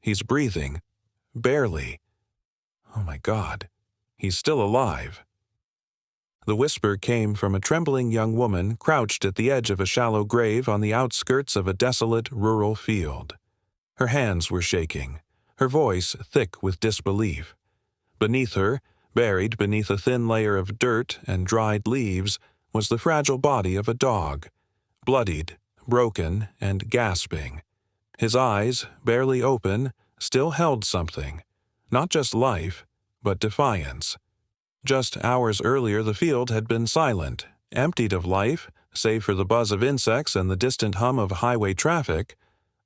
He's breathing. Barely. Oh my God. He's still alive. The whisper came from a trembling young woman crouched at the edge of a shallow grave on the outskirts of a desolate rural field. Her hands were shaking, her voice thick with disbelief. Beneath her, buried beneath a thin layer of dirt and dried leaves, was the fragile body of a dog, bloodied, broken, and gasping. His eyes, barely open, still held something, not just life, but defiance. Just hours earlier the field had been silent, emptied of life, save for the buzz of insects and the distant hum of highway traffic.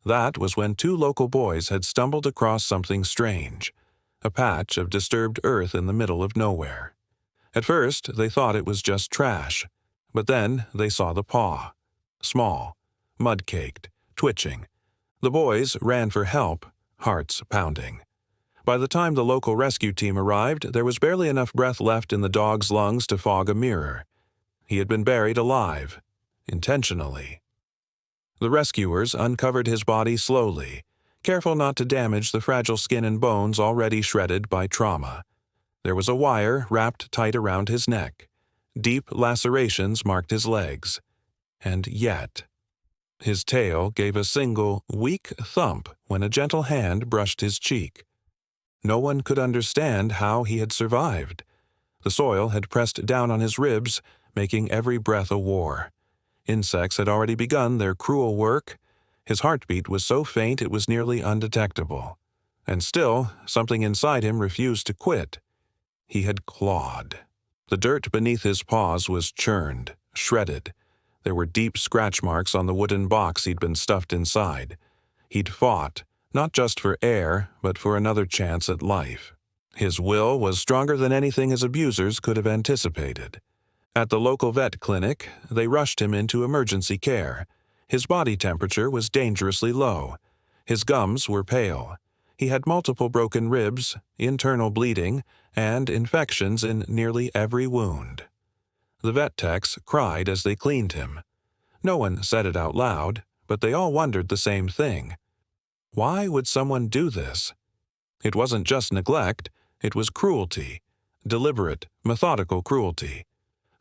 That was when two local boys had stumbled across something strange, a patch of disturbed earth in the middle of nowhere. At first they thought it was just trash, but then they saw the paw. Small, mud-caked, twitching. The boys ran for help, hearts pounding. By the time the local rescue team arrived, there was barely enough breath left in the dog's lungs to fog a mirror. He had been buried alive, intentionally. The rescuers uncovered his body slowly, careful not to damage the fragile skin and bones already shredded by trauma. There was a wire wrapped tight around his neck. Deep lacerations marked his legs. And yet, his tail gave a single, weak thump when a gentle hand brushed his cheek. No one could understand how he had survived. The soil had pressed down on his ribs, making every breath a war. Insects had already begun their cruel work. His heartbeat was so faint it was nearly undetectable. And still, something inside him refused to quit. He had clawed. The dirt beneath his paws was churned, shredded. There were deep scratch marks on the wooden box he'd been stuffed inside. He'd fought, not just for air, but for another chance at life. His will was stronger than anything his abusers could have anticipated. At the local vet clinic, they rushed him into emergency care. His body temperature was dangerously low. His gums were pale. He had multiple broken ribs, internal bleeding, and infections in nearly every wound. The vet techs cried as they cleaned him. No one said it out loud, but they all wondered the same thing. Why would someone do this? It wasn't just neglect, it was cruelty. Deliberate, methodical cruelty.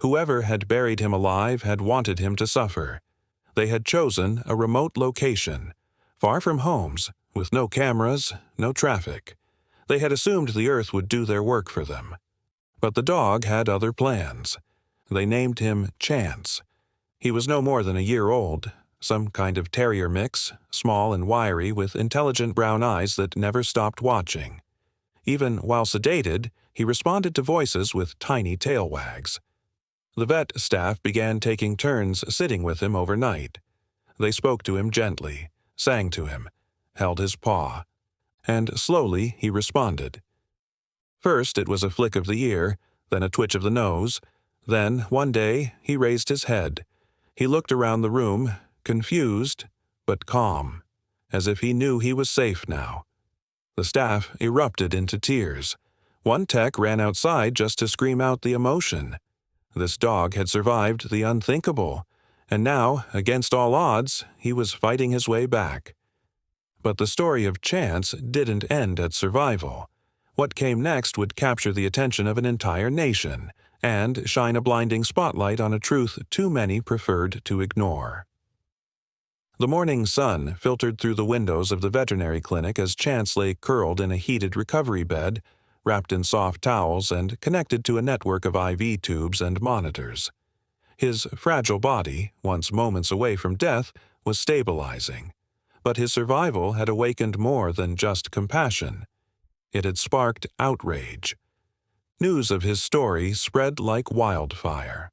Whoever had buried him alive had wanted him to suffer. They had chosen a remote location, far from homes, with no cameras, no traffic. They had assumed the earth would do their work for them. But the dog had other plans. They named him Chance. He was no more than a year old, some kind of terrier mix, small and wiry with intelligent brown eyes that never stopped watching. Even while sedated, he responded to voices with tiny tail wags. The vet staff began taking turns sitting with him overnight. They spoke to him gently, sang to him, held his paw, and slowly he responded. First it was a flick of the ear, then a twitch of the nose. Then, one day, he raised his head. He looked around the room, confused, but calm, as if he knew he was safe now. The staff erupted into tears. One tech ran outside just to scream out the emotion. This dog had survived the unthinkable, and now, against all odds, he was fighting his way back. But the story of Chance didn't end at survival. What came next would capture the attention of an entire nation and shine a blinding spotlight on a truth too many preferred to ignore. The morning sun filtered through the windows of the veterinary clinic as Chance lay curled in a heated recovery bed, wrapped in soft towels and connected to a network of IV tubes and monitors. His fragile body, once moments away from death, was stabilizing. But his survival had awakened more than just compassion. It had sparked outrage. News of his story spread like wildfire.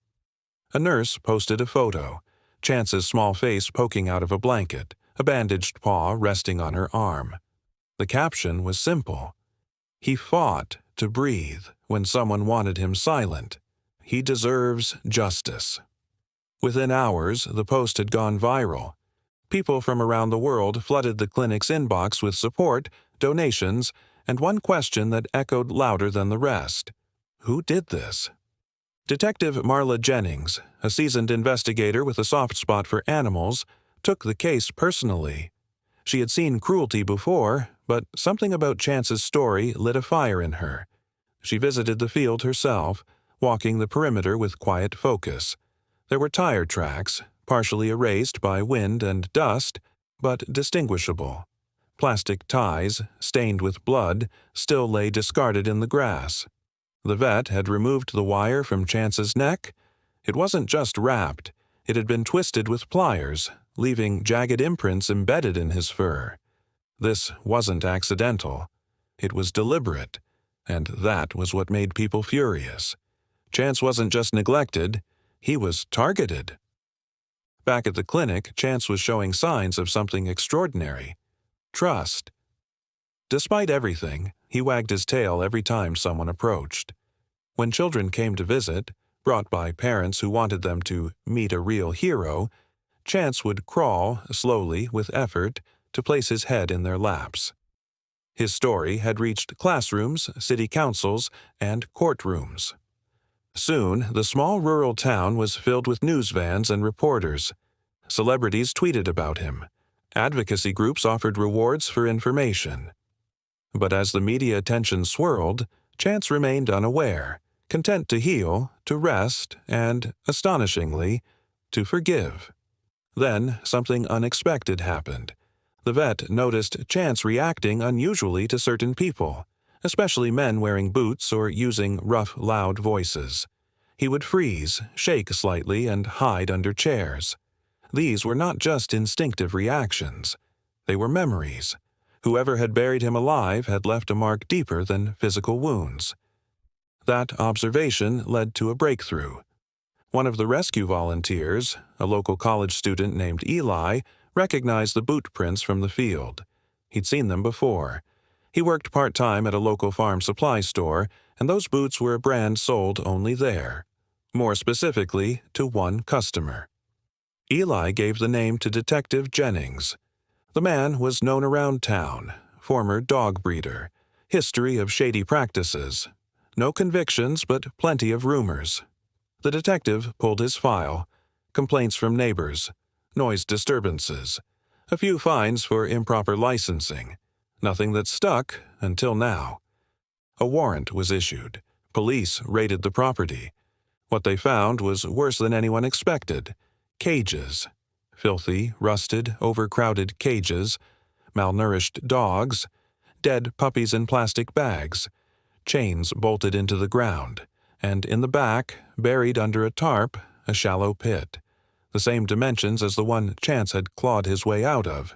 A nurse posted a photo, Chance's small face poking out of a blanket, a bandaged paw resting on her arm. The caption was simple. He fought to breathe when someone wanted him silent. He deserves justice. Within hours, the post had gone viral. People from around the world flooded the clinic's inbox with support, donations, and one question that echoed louder than the rest. Who did this? Detective Marla Jennings, a seasoned investigator with a soft spot for animals, took the case personally. She had seen cruelty before, But something about Chance's story lit a fire in her. She visited the field herself, walking the perimeter with quiet focus. There were tire tracks, partially erased by wind and dust, but distinguishable. Plastic ties, stained with blood, still lay discarded in the grass. The vet had removed the wire from Chance's neck. It wasn't just wrapped, it had been twisted with pliers, leaving jagged imprints embedded in his fur. This wasn't accidental. It was deliberate, and that was what made people furious. Chance wasn't just neglected, he was targeted. Back at the clinic, Chance was showing signs of something extraordinary. Trust. Despite everything, he wagged his tail every time someone approached. When children came to visit, brought by parents who wanted them to meet a real hero, Chance would crawl, slowly, with effort, to place his head in their laps. His story had reached classrooms, city councils, and courtrooms. Soon, the small rural town was filled with news vans and reporters. Celebrities tweeted about him. Advocacy groups offered rewards for information. But as the media attention swirled, Chance remained unaware, content to heal, to rest, and, astonishingly, to forgive. Then something unexpected happened. The vet noticed Chance reacting unusually to certain people, especially men wearing boots or using rough, loud voices. He would freeze, shake slightly, and hide under chairs. These were not just instinctive reactions. They were memories. Whoever had buried him alive had left a mark deeper than physical wounds. That observation led to a breakthrough. One of the rescue volunteers, a local college student named Eli, recognized the boot prints from the field. He'd seen them before. He worked part-time at a local farm supply store, and those boots were a brand sold only there. More specifically, to one customer. Eli gave the name to Detective Jennings. The man was known around town, former dog breeder, history of shady practices. No convictions, but plenty of rumors. The detective pulled his file. Complaints from neighbors, noise disturbances, a few fines for improper licensing. Nothing that stuck until now. A warrant was issued. Police raided the property. What they found was worse than anyone expected. Cages. Filthy, rusted, overcrowded cages. Malnourished dogs. Dead puppies in plastic bags. Chains bolted into the ground. And in the back, buried under a tarp, a shallow pit. The same dimensions as the one Chance had clawed his way out of.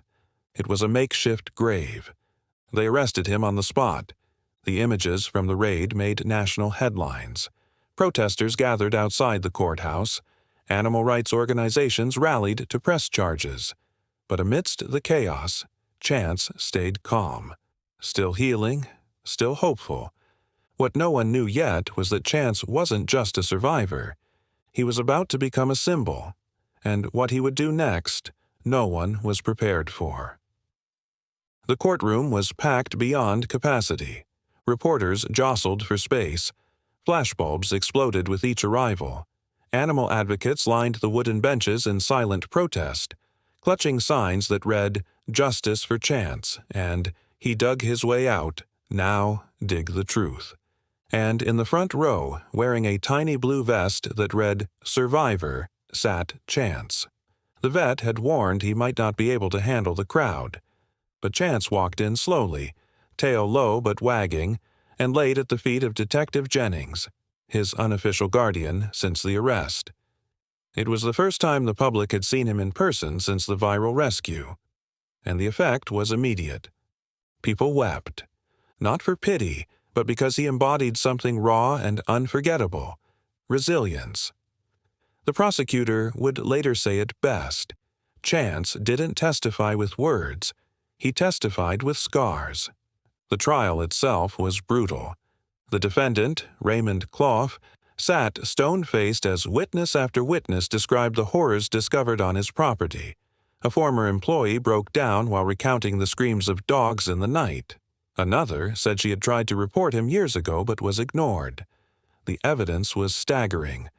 It was a makeshift grave. They arrested him on the spot. The images from the raid made national headlines. Protesters gathered outside the courthouse. Animal rights organizations rallied to press charges. But amidst the chaos, Chance stayed calm. Still healing, still hopeful. What no one knew yet was that Chance wasn't just a survivor. He was about to become a symbol. And what he would do next, no one was prepared for. The courtroom was packed beyond capacity. Reporters jostled for space. Flashbulbs exploded with each arrival. Animal advocates lined the wooden benches in silent protest, clutching signs that read, "Justice for Chance," and "He dug his way out, now dig the truth." And in the front row, wearing a tiny blue vest that read, "Survivor," sat Chance. The vet had warned he might not be able to handle the crowd. But Chance walked in slowly, tail low but wagging, and laid at the feet of Detective Jennings, his unofficial guardian since the arrest. It was the first time the public had seen him in person since the viral rescue, and the effect was immediate. People wept, not for pity, but because he embodied something raw and unforgettable: resilience. The prosecutor would later say it best. Chance didn't testify with words. He testified with scars. The trial itself was brutal. The defendant, Raymond Clough, sat stone-faced as witness after witness described the horrors discovered on his property. A former employee broke down while recounting the screams of dogs in the night. Another said she had tried to report him years ago but was ignored. The evidence was staggering.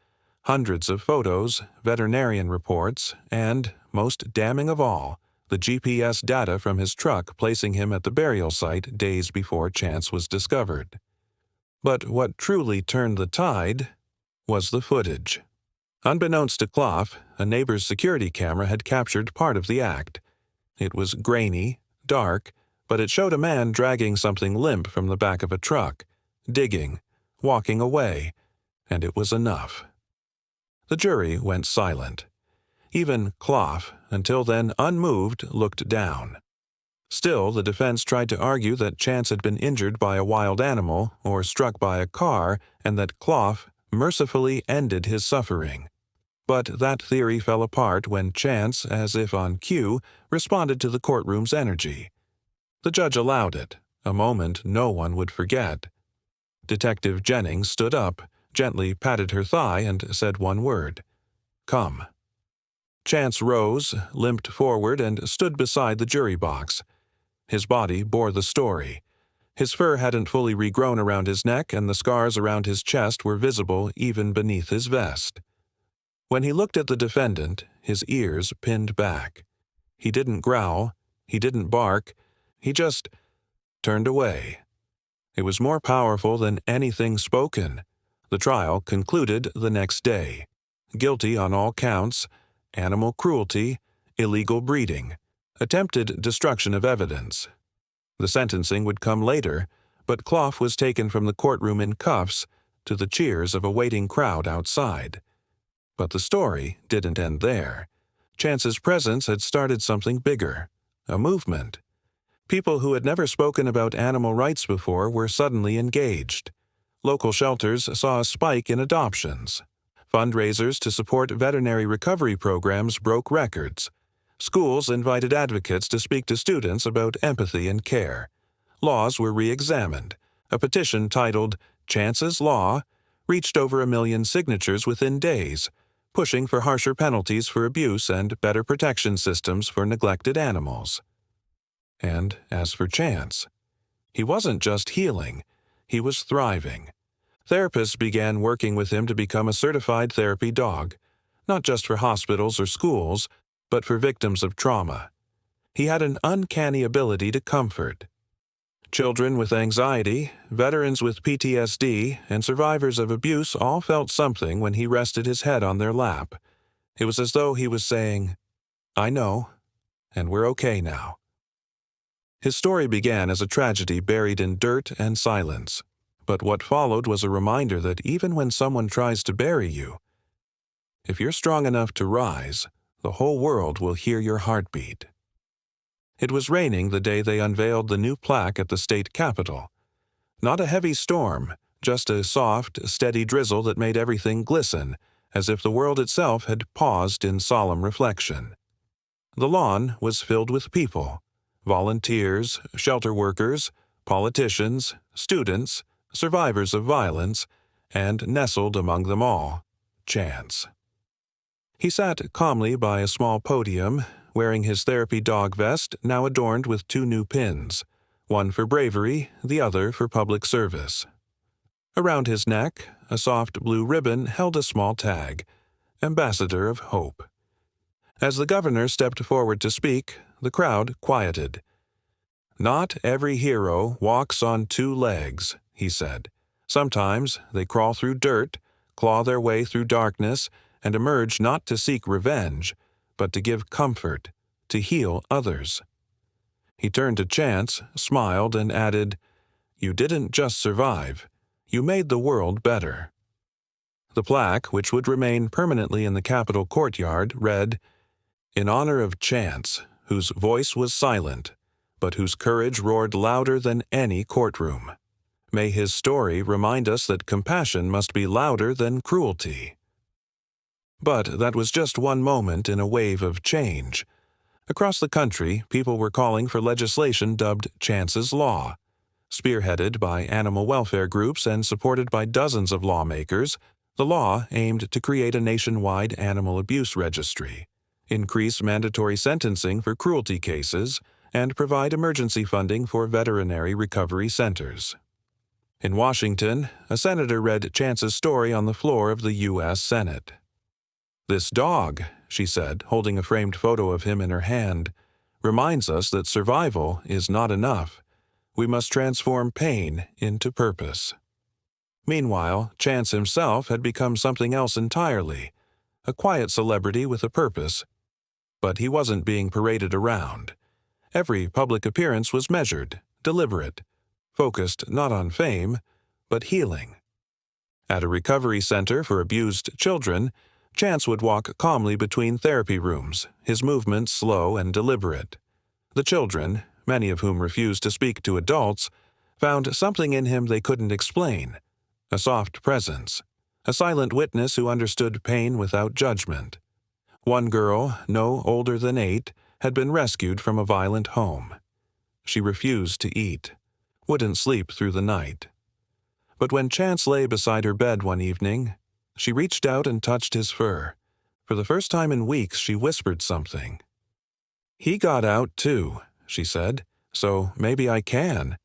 Hundreds of photos, veterinarian reports, and, most damning of all, the GPS data from his truck placing him at the burial site days before Chance was discovered. But what truly turned the tide was the footage. Unbeknownst to Clough, a neighbor's security camera had captured part of the act. It was grainy, dark, but it showed a man dragging something limp from the back of a truck, digging, walking away, and it was enough. The jury went silent. Even Clough, until then unmoved, looked down. Still, the defense tried to argue that Chance had been injured by a wild animal or struck by a car and that Clough mercifully ended his suffering. But that theory fell apart when Chance, as if on cue, responded to the courtroom's energy. The judge allowed it, a moment no one would forget. Detective Jennings stood up, gently patted her thigh, and said one word, "Come." Chance rose, limped forward, and stood beside the jury box. His body bore the story. His fur hadn't fully regrown around his neck, and the scars around his chest were visible even beneath his vest. When he looked at the defendant, his ears pinned back. He didn't growl, he didn't bark, he just turned away. It was more powerful than anything spoken. The trial concluded the next day. Guilty on all counts: animal cruelty, illegal breeding, attempted destruction of evidence. The sentencing would come later, but Clough was taken from the courtroom in cuffs to the cheers of a waiting crowd outside. But the story didn't end there. Chance's presence had started something bigger, a movement. People who had never spoken about animal rights before were suddenly engaged. Local shelters saw a spike in adoptions. Fundraisers to support veterinary recovery programs broke records. Schools invited advocates to speak to students about empathy and care. Laws were re-examined. A petition titled "Chance's Law" reached over 1 million signatures within days, pushing for harsher penalties for abuse and better protection systems for neglected animals. And as for Chance, he wasn't just healing, he was thriving. Therapists began working with him to become a certified therapy dog, not just for hospitals or schools, but for victims of trauma. He had an uncanny ability to comfort. Children with anxiety, veterans with PTSD, and survivors of abuse all felt something when he rested his head on their lap. It was as though he was saying, "I know, and we're okay now." His story began as a tragedy buried in dirt and silence. But what followed was a reminder that even when someone tries to bury you, if you're strong enough to rise, the whole world will hear your heartbeat. It was raining the day they unveiled the new plaque at the state capitol. Not a heavy storm, just a soft, steady drizzle that made everything glisten, as if the world itself had paused in solemn reflection. The lawn was filled with people: volunteers, shelter workers, politicians, students, survivors of violence, and nestled among them all, Chance. He sat calmly by a small podium, wearing his therapy dog vest now adorned with 2 new pins, one for bravery, the other for public service. Around his neck, a soft blue ribbon held a small tag, Ambassador of Hope. As the governor stepped forward to speak, the crowd quieted. "Not every hero walks on 2 legs," he said. "Sometimes they crawl through dirt, claw their way through darkness, and emerge not to seek revenge, but to give comfort, to heal others." He turned to Chance, smiled, and added, "You didn't just survive, you made the world better." The plaque, which would remain permanently in the Capitol courtyard, read, "In honor of Chance, whose voice was silent, but whose courage roared louder than any courtroom. May his story remind us that compassion must be louder than cruelty." But that was just one moment in a wave of change. Across the country, people were calling for legislation dubbed Chance's Law. Spearheaded by animal welfare groups and supported by dozens of lawmakers, the law aimed to create a nationwide animal abuse registry, increase mandatory sentencing for cruelty cases, and provide emergency funding for veterinary recovery centers. In Washington, a senator read Chance's story on the floor of the U.S. Senate. "This dog," she said, holding a framed photo of him in her hand, reminds us that survival is not enough. We must transform pain into purpose. Meanwhile, Chance himself had become something else entirely, a quiet celebrity with a purpose. But he wasn't being paraded around. Every public appearance was measured, deliberate, focused not on fame, but healing. At a recovery center for abused children, Chance would walk calmly between therapy rooms, his movements slow and deliberate. The children, many of whom refused to speak to adults, found something in him they couldn't explain, a soft presence, a silent witness who understood pain without judgment. One girl, no older than 8, had been rescued from a violent home. She refused to eat, wouldn't sleep through the night. But when Chance lay beside her bed one evening, she reached out and touched his fur. For the first time in weeks, she whispered something. "He got out too," she said, "so maybe I can."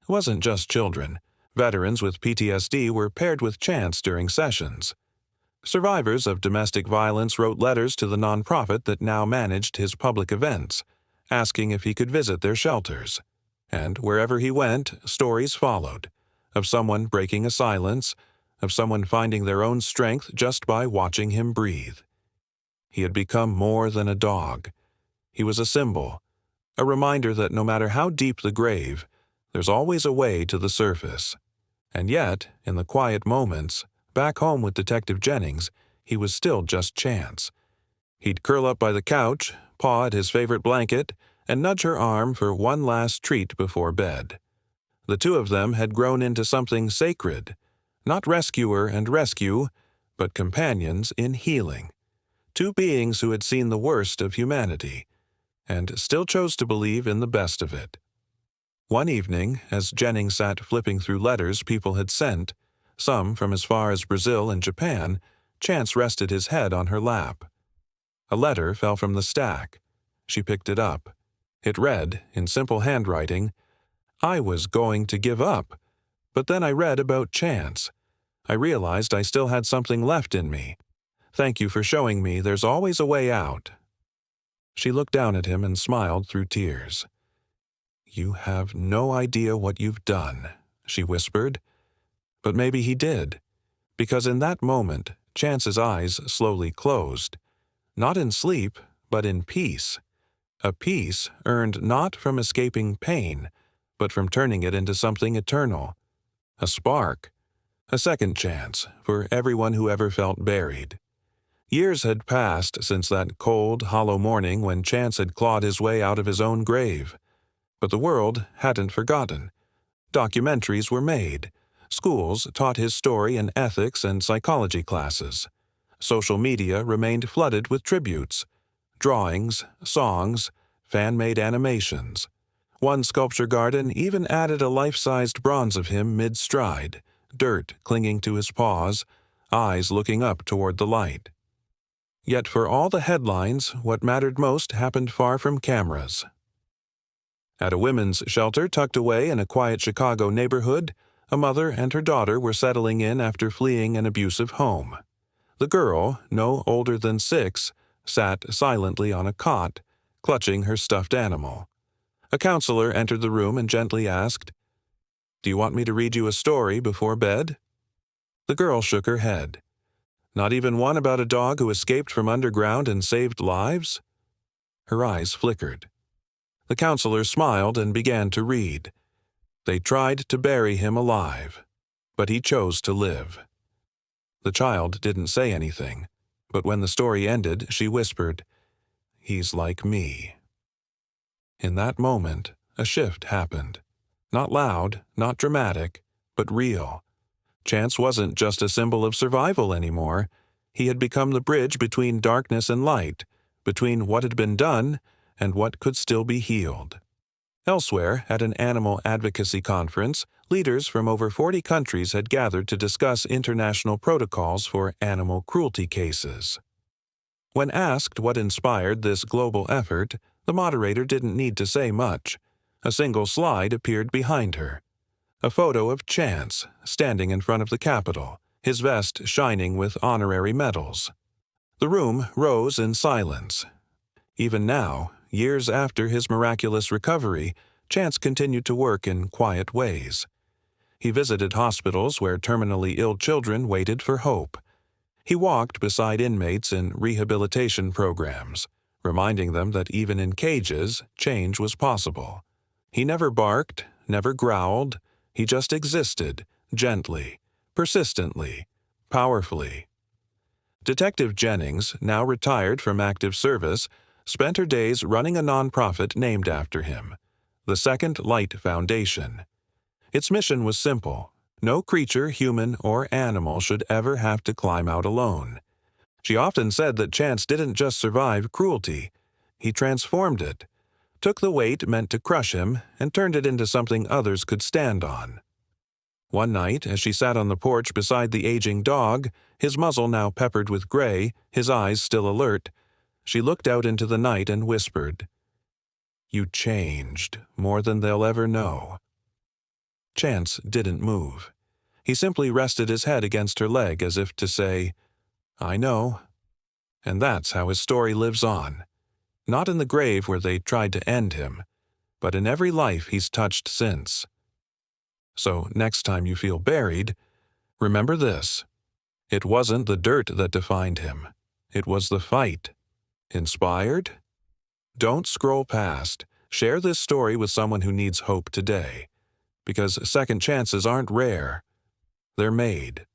It wasn't just children. Veterans with PTSD were paired with Chance during sessions. Survivors of domestic violence wrote letters to the nonprofit that now managed his public events, asking if he could visit their shelters. And wherever he went, stories followed, of someone breaking a silence, of someone finding their own strength just by watching him breathe. He had become more than a dog. He was a symbol, a reminder that no matter how deep the grave, there's always a way to the surface. And yet, in the quiet moments, back home with Detective Jennings, he was still just Chance. He'd curl up by the couch, paw at his favorite blanket, and nudge her arm for one last treat before bed. The two of them had grown into something sacred, not rescuer and rescue, but companions in healing. Two beings who had seen the worst of humanity, and still chose to believe in the best of it. One evening, as Jennings sat flipping through letters people had sent, some from as far as Brazil and Japan, Chance rested his head on her lap. A letter fell from the stack. She picked it up. It read, in simple handwriting, "I was going to give up, but then I read about Chance. I realized I still had something left in me. Thank you for showing me there's always a way out." She looked down at him and smiled through tears. "You have no idea what you've done," she whispered. But maybe he did, because in that moment, Chance's eyes slowly closed. Not in sleep, but in peace. A peace earned not from escaping pain, but from turning it into something eternal. A spark. A second chance for everyone who ever felt buried. Years had passed since that cold, hollow morning when Chance had clawed his way out of his own grave. But the world hadn't forgotten. Documentaries were made. Schools taught his story in ethics and psychology classes. Social media remained flooded with tributes. Drawings, songs, fan-made animations. One sculpture garden even added a life-sized bronze of him mid-stride, dirt clinging to his paws, eyes looking up toward the light. Yet for all the headlines, what mattered most happened far from cameras. At a women's shelter tucked away in a quiet Chicago neighborhood, a mother and her daughter were settling in after fleeing an abusive home. The girl, no older than 6, sat silently on a cot, clutching her stuffed animal. A counselor entered the room and gently asked, "Do you want me to read you a story before bed?" The girl shook her head. "Not even one about a dog who escaped from underground and saved lives?" Her eyes flickered. The counselor smiled and began to read. They tried to bury him alive, but he chose to live. The child didn't say anything, but when the story ended, she whispered, "He's like me." In that moment, a shift happened. Not loud, not dramatic, but real. Chance wasn't just a symbol of survival anymore. He had become the bridge between darkness and light, between what had been done and what could still be healed. Elsewhere, at an animal advocacy conference, leaders from over 40 countries had gathered to discuss international protocols for animal cruelty cases. When asked what inspired this global effort, the moderator didn't need to say much. A single slide appeared behind her. A photo of Chance, standing in front of the Capitol, his vest shining with honorary medals. The room rose in silence. Even now, years after his miraculous recovery, Chance continued to work in quiet ways. He visited hospitals where terminally ill children waited for hope. He walked beside inmates in rehabilitation programs, reminding them that even in cages, change was possible. He never barked, never growled. He just existed, gently, persistently, powerfully. Detective Jennings, now retired from active service, spent her days running a nonprofit named after him, the Second Light Foundation. Its mission was simple: no creature, human or animal, should ever have to climb out alone. She often said that Chance didn't just survive cruelty, he transformed it, took the weight meant to crush him, and turned it into something others could stand on. One night, as she sat on the porch beside the aging dog, his muzzle now peppered with gray, his eyes still alert, she looked out into the night and whispered, "You changed more than they'll ever know." Chance didn't move. He simply rested his head against her leg as if to say, "I know." And that's how his story lives on. Not in the grave where they tried to end him, but in every life he's touched since. So next time you feel buried, remember this: it wasn't the dirt that defined him. It was the fight. Inspired? Don't scroll past. Share this story with someone who needs hope today. Because second chances aren't rare. They're made.